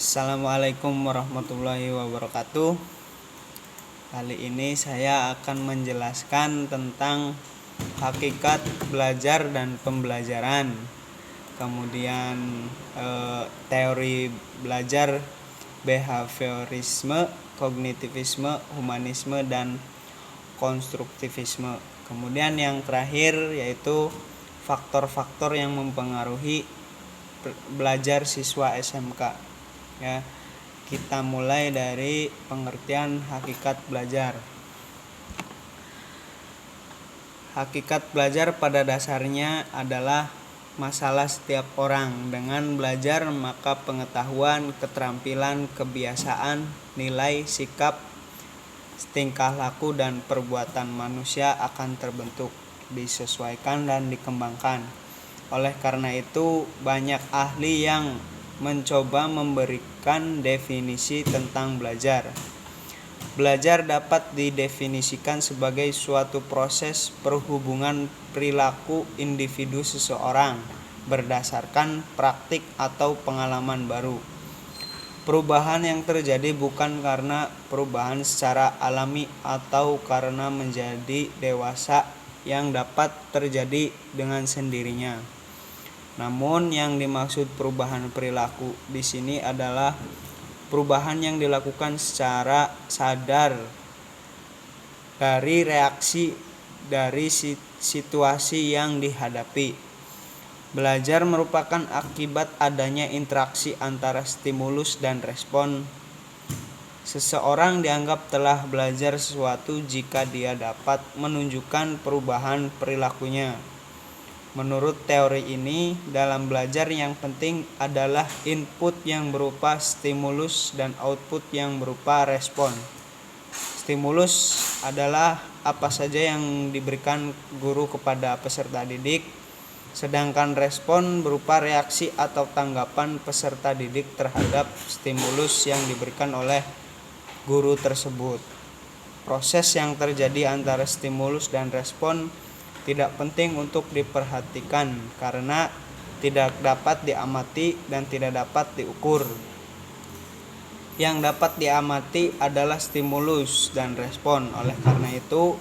Assalamualaikum warahmatullahi wabarakatuh. Kali ini saya akan menjelaskan tentang hakikat belajar dan pembelajaran. Kemudian teori belajar, behaviorisme, kognitivisme, humanisme, dan konstruktivisme. Kemudian yang terakhir yaitu faktor-faktor yang mempengaruhi belajar siswa SMK. Ya, kita mulai dari pengertian hakikat belajar. Hakikat belajar pada dasarnya adalah masalah setiap orang. Dengan belajar maka pengetahuan, keterampilan, kebiasaan, nilai, sikap, tingkah laku dan perbuatan manusia akan terbentuk, disesuaikan dan dikembangkan. Oleh karena itu, banyak ahli yang mencoba memberikan definisi tentang belajar. Belajar dapat didefinisikan sebagai suatu proses perhubungan perilaku individu seseorang berdasarkan praktik atau pengalaman baru. Perubahan yang terjadi bukan karena perubahan secara alami atau karena menjadi dewasa yang dapat terjadi dengan sendirinya. Namun yang dimaksud perubahan perilaku di sini adalah perubahan yang dilakukan secara sadar dari reaksi dari situasi yang dihadapi. Belajar merupakan akibat adanya interaksi antara stimulus dan respon. Seseorang dianggap telah belajar sesuatu jika dia dapat menunjukkan perubahan perilakunya. Menurut teori ini, dalam belajar yang penting adalah input yang berupa stimulus dan output yang berupa respon. Stimulus adalah apa saja yang diberikan guru kepada peserta didik, sedangkan respon berupa reaksi atau tanggapan peserta didik terhadap stimulus yang diberikan oleh guru tersebut. Proses yang terjadi antara stimulus dan respon tidak penting untuk diperhatikan karena tidak dapat diamati dan tidak dapat diukur. Yang dapat diamati adalah stimulus dan respon. Oleh karena itu,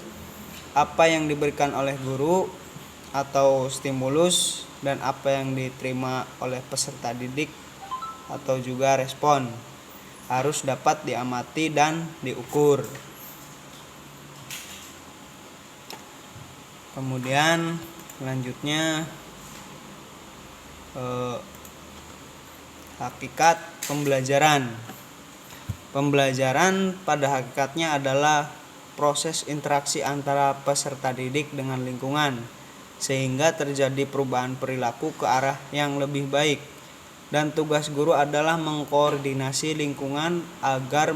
apa yang diberikan oleh guru atau stimulus dan apa yang diterima oleh peserta didik atau juga respon harus dapat diamati dan diukur. Kemudian selanjutnya hakikat pembelajaran. Pembelajaran pada hakikatnya adalah proses interaksi antara peserta didik dengan lingkungan sehingga terjadi perubahan perilaku ke arah yang lebih baik. Dan tugas guru adalah mengkoordinasi lingkungan agar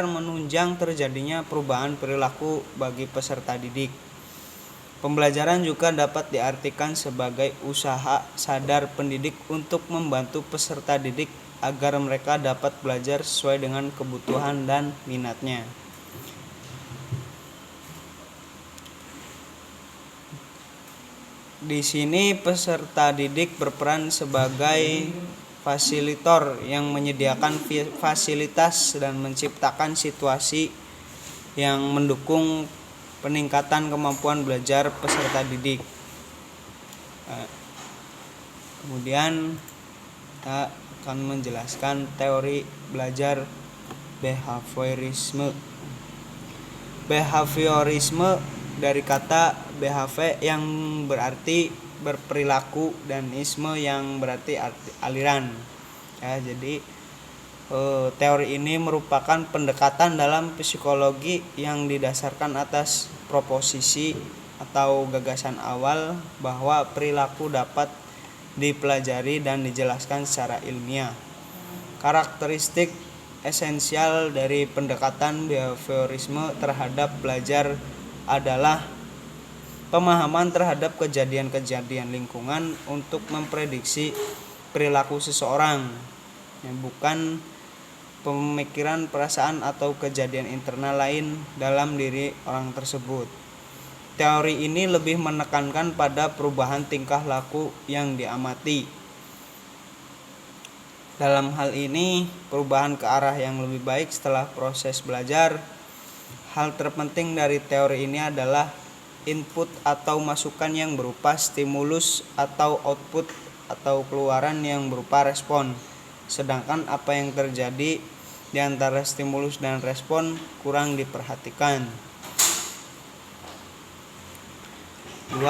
menunjang terjadinya perubahan perilaku bagi peserta didik. Pembelajaran juga dapat diartikan sebagai usaha sadar pendidik untuk membantu peserta didik agar mereka dapat belajar sesuai dengan kebutuhan dan minatnya. Di sini peserta didik berperan sebagai fasilitator yang menyediakan fasilitas dan menciptakan situasi yang mendukung peningkatan kemampuan belajar peserta didik. Kemudian kita akan menjelaskan teori belajar behaviorisme. Behaviorisme dari kata behave yang berarti berperilaku dan isme yang berarti aliran. Ya, jadi teori ini merupakan pendekatan dalam psikologi yang didasarkan atas proposisi atau gagasan awal bahwa perilaku dapat dipelajari dan dijelaskan secara ilmiah. Karakteristik esensial dari pendekatan behaviorisme terhadap belajar adalah pemahaman terhadap kejadian-kejadian lingkungan untuk memprediksi perilaku seseorang, bukan pemikiran, perasaan atau kejadian internal lain dalam diri orang tersebut. Teori ini lebih menekankan pada perubahan tingkah laku yang diamati. Dalam hal ini, perubahan ke arah yang lebih baik setelah proses belajar. Hal terpenting dari teori ini adalah input atau masukan yang berupa stimulus atau output atau keluaran yang berupa respon. Sedangkan apa yang terjadi di antara stimulus dan respon kurang diperhatikan. 2.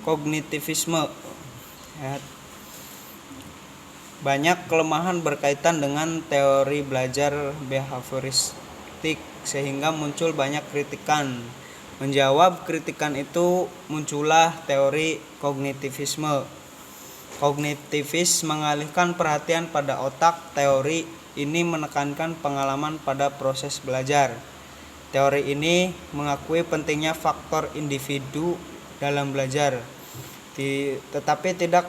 Kognitivisme. Banyak kelemahan berkaitan dengan teori belajar behavioristik sehingga muncul banyak kritikan. Menjawab kritikan itu muncullah teori kognitivisme. Kognitivis mengalihkan perhatian pada otak. Teori ini menekankan pengalaman pada proses belajar. Teori ini mengakui pentingnya faktor individu dalam belajar, tetapi tidak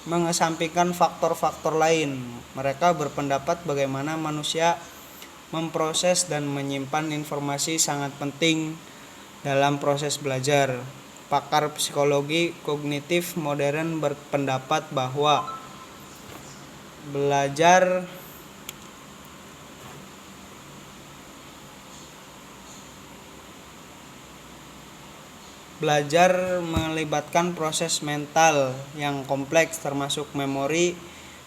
mengesampingkan faktor-faktor lain. Mereka berpendapat bagaimana manusia memproses dan menyimpan informasi sangat penting dalam proses belajar. Pakar psikologi kognitif modern berpendapat bahwa belajar melibatkan proses mental yang kompleks termasuk memori,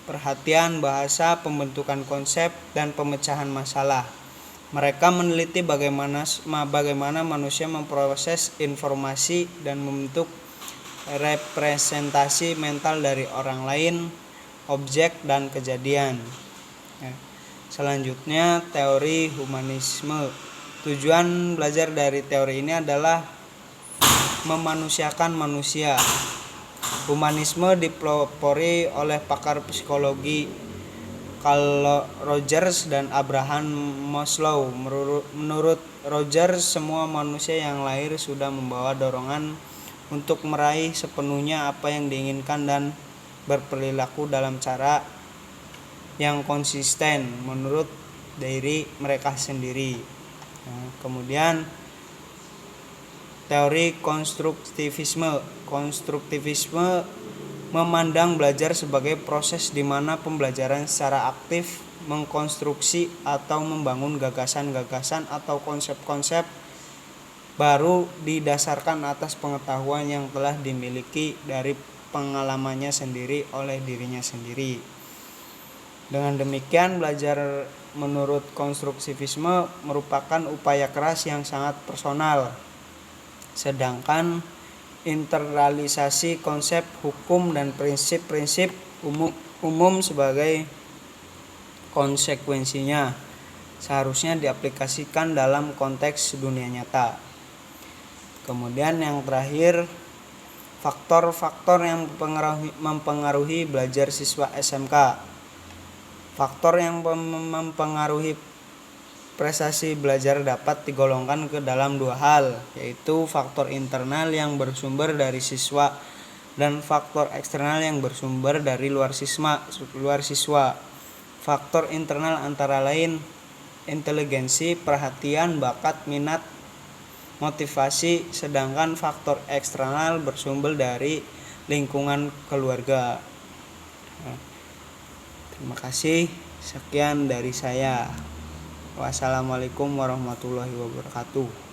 perhatian, bahasa, pembentukan konsep, dan pemecahan masalah. Mereka meneliti bagaimana manusia memproses informasi dan membentuk representasi mental dari orang lain, objek, dan kejadian. Selanjutnya, teori humanisme. Tujuan belajar dari teori ini adalah memanusiakan manusia. Humanisme dipelopori oleh pakar psikologi Carl Rogers dan Abraham Maslow. Menurut Rogers, semua manusia yang lahir sudah membawa dorongan untuk meraih sepenuhnya apa yang diinginkan dan berperilaku dalam cara yang konsisten menurut diri mereka sendiri. Kemudian teori konstruktivisme. Konstruktivisme memandang belajar sebagai proses di mana pembelajaran secara aktif mengkonstruksi atau membangun gagasan-gagasan atau konsep-konsep baru didasarkan atas pengetahuan yang telah dimiliki dari pengalamannya sendiri oleh dirinya sendiri. Dengan demikian, belajar menurut konstruktivisme merupakan upaya keras yang sangat personal. Sedangkan internalisasi konsep hukum dan prinsip-prinsip umum sebagai konsekuensinya seharusnya diaplikasikan dalam konteks dunia nyata. Kemudian yang terakhir, faktor-faktor yang mempengaruhi belajar siswa SMK. Faktor yang mempengaruhi prestasi belajar dapat digolongkan ke dalam dua hal, yaitu faktor internal yang bersumber dari siswa dan faktor eksternal yang bersumber dari luar siswa. Faktor internal antara lain inteligensi, perhatian, bakat, minat, motivasi, sedangkan faktor eksternal bersumber dari lingkungan keluarga. Terima kasih, sekian dari saya. Wassalamualaikum warahmatullahi wabarakatuh.